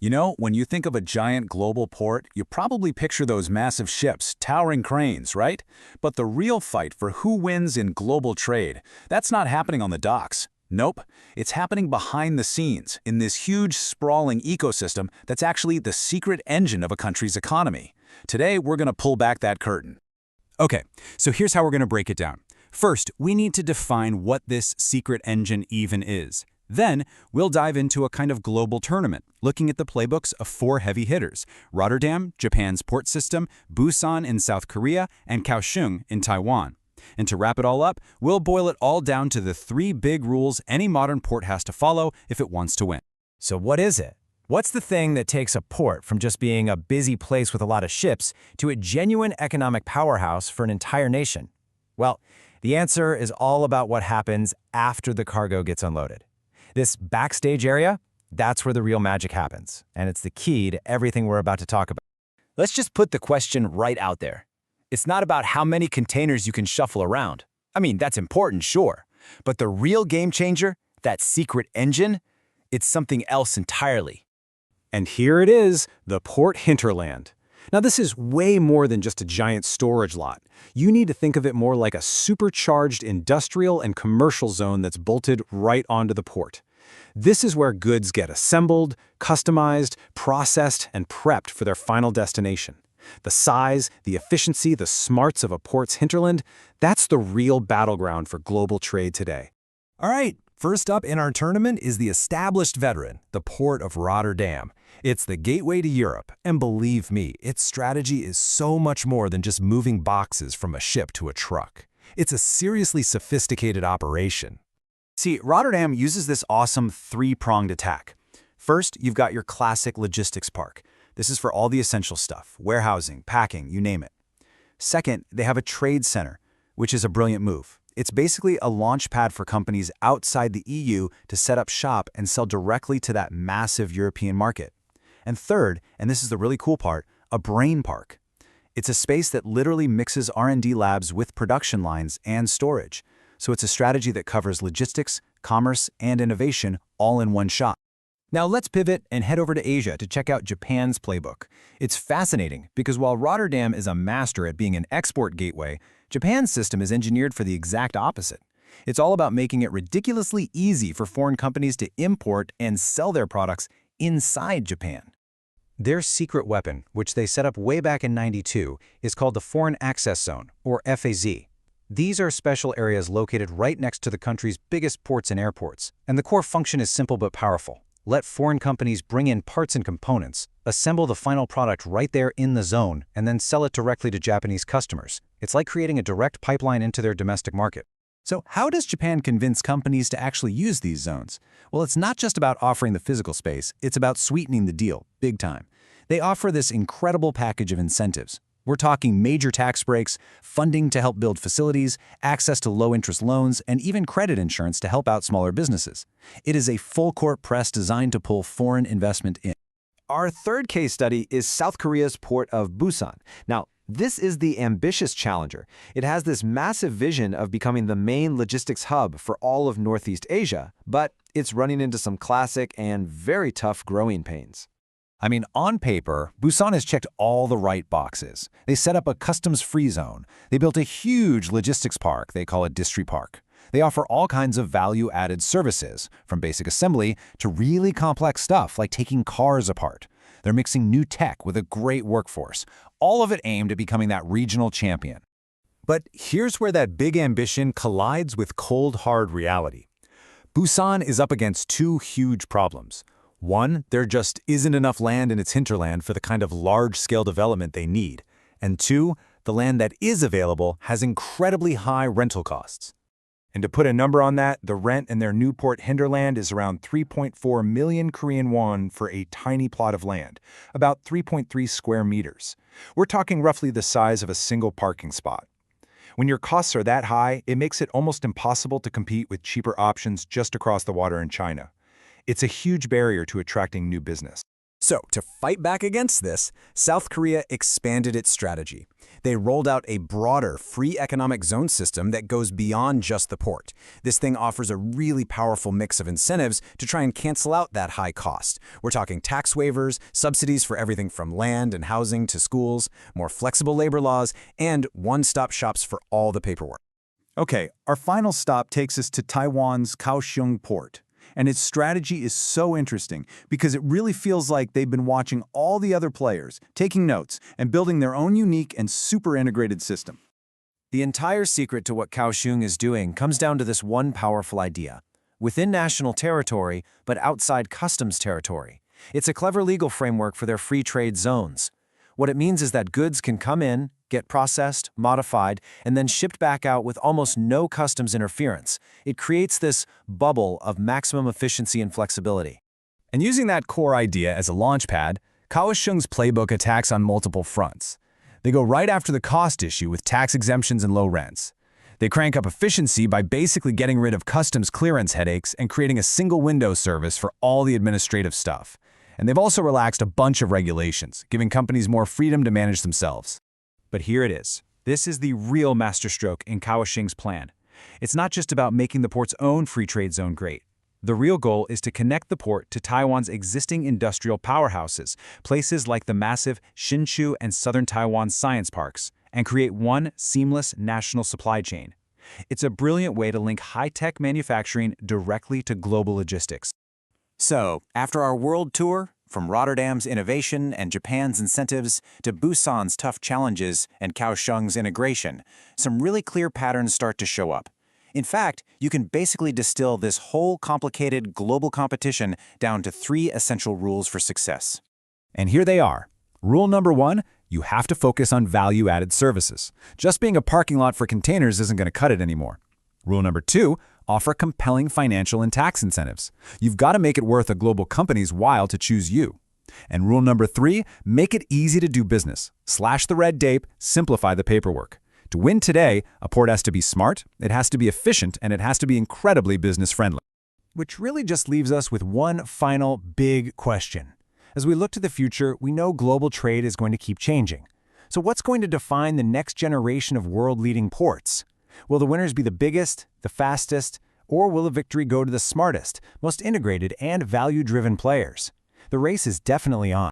You know, when you think of a giant global port, you probably picture those massive ships, towering cranes, right? But the real fight for who wins in global trade, that's not happening on the docks. Nope, it's happening behind the scenes, in this huge, sprawling ecosystem that's actually the secret engine of a country's economy. Today, we're going to pull back that curtain. Okay, so here's how we're going to break it down. First, we need to define what this secret engine even is. Then, we'll dive into a kind of global tournament, looking at the playbooks of 4 heavy hitters: Rotterdam, Japan's port system, Busan in South Korea, and Kaohsiung in Taiwan. And to wrap it all up, we'll boil it all down to the 3 big rules any modern port has to follow if it wants to win. So what is it? What's the thing that takes a port from just being a busy place with a lot of ships to a genuine economic powerhouse for an entire nation? Well, the answer is all about what happens after the cargo gets unloaded. This backstage area, that's where the real magic happens, and it's the key to everything we're about to talk about. Let's just put the question right out there. It's not about how many containers you can shuffle around. I mean, that's important, sure. But the real game changer, that secret engine, it's something else entirely. And here it is, the port hinterland. Now, this is way more than just a giant storage lot. You need to think of it more like a supercharged industrial and commercial zone that's bolted right onto the port. This is where goods get assembled, customized, processed, and prepped for their final destination. The size, the efficiency, the smarts of a port's hinterland, that's the real battleground for global trade today. All right, first up in our tournament is the established veteran, the Port of Rotterdam. It's the gateway to Europe, and believe me, its strategy is so much more than just moving boxes from a ship to a truck. It's a seriously sophisticated operation. See, Rotterdam uses this awesome 3-pronged attack. First, you've got your classic logistics park. This is for all the essential stuff: warehousing, packing, you name it. Second, they have a trade center, which is a brilliant move. It's basically a launch pad for companies outside the EU to set up shop and sell directly to that massive European market. And third, and this is the really cool part, a brain park. It's a space that literally mixes R&D labs with production lines and storage. So it's a strategy that covers logistics, commerce, and innovation all in one shot. Now let's pivot and head over to Asia to check out Japan's playbook. It's fascinating because while Rotterdam is a master at being an export gateway, Japan's system is engineered for the exact opposite. It's all about making it ridiculously easy for foreign companies to import and sell their products inside Japan. Their secret weapon, which they set up way back in '92, is called the Foreign Access Zone, or FAZ. These are special areas located right next to the country's biggest ports and airports, and the core function is simple but powerful. Let foreign companies bring in parts and components, assemble the final product right there in the zone, and then sell it directly to Japanese customers. It's like creating a direct pipeline into their domestic market. So how does Japan convince companies to actually use these zones? Well, it's not just about offering the physical space, it's about sweetening the deal, big time. They offer this incredible package of incentives. We're talking major tax breaks, funding to help build facilities, access to low-interest loans, and even credit insurance to help out smaller businesses. It is a full-court press designed to pull foreign investment in. Our third case study is South Korea's port of Busan. Now, this is the ambitious challenger. It has this massive vision of becoming the main logistics hub for all of Northeast Asia, but it's running into some classic and very tough growing pains. I mean, on paper, Busan has checked all the right boxes. They set up a customs-free zone. They built a huge logistics park. They call it District Park. They offer all kinds of value-added services, from basic assembly to really complex stuff like taking cars apart. They're mixing new tech with a great workforce, all of it aimed at becoming that regional champion. But here's where that big ambition collides with cold, hard reality. Busan is up against 2 huge problems. One, there just isn't enough land in its hinterland for the kind of large-scale development they need. And 2, the land that is available has incredibly high rental costs. And to put a number on that, the rent in their New Port hinterland is around 3.4 million Korean won for a tiny plot of land, about 3.3 square meters. We're talking roughly the size of a single parking spot. When your costs are that high, it makes it almost impossible to compete with cheaper options just across the water in China. It's a huge barrier to attracting new business. So, to fight back against this, South Korea expanded its strategy. They rolled out a broader free economic zone system that goes beyond just the port. This thing offers a really powerful mix of incentives to try and cancel out that high cost. We're talking tax waivers, subsidies for everything from land and housing to schools, more flexible labor laws, and one-stop shops for all the paperwork. Okay, our final stop takes us to Taiwan's Kaohsiung Port. And its strategy is so interesting because it really feels like they've been watching all the other players, taking notes, and building their own unique and super integrated system. The entire secret to what Kaohsiung is doing comes down to this one powerful idea. Within national territory, but outside customs territory. It's a clever legal framework for their free trade zones. What it means is that goods can come in, get processed, modified, and then shipped back out with almost no customs interference. It creates this bubble of maximum efficiency and flexibility. And using that core idea as a launchpad, Kaohsiung's playbook attacks on multiple fronts. They go right after the cost issue with tax exemptions and low rents. They crank up efficiency by basically getting rid of customs clearance headaches and creating a single window service for all the administrative stuff. And they've also relaxed a bunch of regulations, giving companies more freedom to manage themselves. But here it is. This is the real masterstroke in Kaohsiung's plan. It's not just about making the port's own free trade zone great. The real goal is to connect the port to Taiwan's existing industrial powerhouses, places like the massive Hsinchu and Southern Taiwan science parks, and create one seamless national supply chain. It's a brilliant way to link high-tech manufacturing directly to global logistics. So, after our world tour, from Rotterdam's innovation and Japan's incentives to Busan's tough challenges and Kaohsiung's integration, some really clear patterns start to show up. In fact, you can basically distill this whole complicated global competition down to 3 essential rules for success. And here they are. Rule number 1, you have to focus on value-added services. Just being a parking lot for containers isn't going to cut it anymore. Rule number 2, offer compelling financial and tax incentives. You've got to make it worth a global company's while to choose you. And rule number 3, make it easy to do business. Slash the red tape, simplify the paperwork. To win today, a port has to be smart, it has to be efficient, and it has to be incredibly business-friendly. Which really just leaves us with one final big question. As we look to the future, we know global trade is going to keep changing. So what's going to define the next generation of world-leading ports? Will the winners be the biggest, the fastest, or will the victory go to the smartest, most integrated, and value-driven players? The race is definitely on.